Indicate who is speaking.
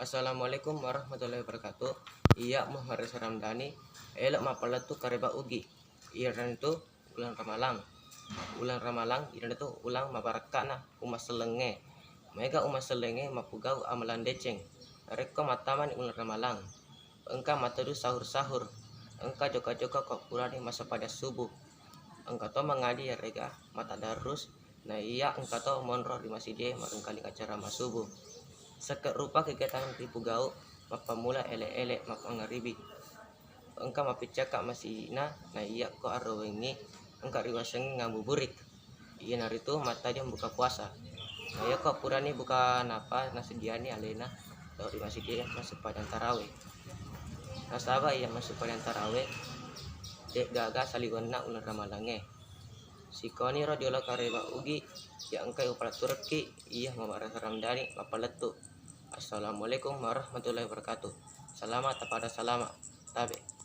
Speaker 1: Assalamualaikum warahmatullahi wabarakatuh. Iya Muhammad Ramdhani. Elok mapalatu kareba ugi. Iran itu ulang ramalang. Ulang ramalang iran itu ulang mabarakana umas selenge. Mega umas selenge mapugau amalan deceng. Reko mataman ulang ramalang. Engka matadu sahur-sahur. Engka joka-joka kok purani masa pada subuh. Engka to mengadi ya rega mata darus. Nah iya engka to monro di masjid marungkali acara masubuh. Seket rupa kegiatan tipu gau mapamula ele-ele mapangaribi engka mapicaka masina na iya ko arwengi engka riwasengi ngabuburit iya naritu mata jam buka puasa nah iya ko purani buka napa nasediani alena dari masih dia masuk padang taraweh nasaba iya masuk padang taraweh dek gaga saliwana ular ramalange sikoni radiola kareba ugi ya engkai upala turki iya Muhammad Ramdhani mapaletu. Assalamualaikum warahmatullahi wabarakatuh. Selamat pada selamat tabe.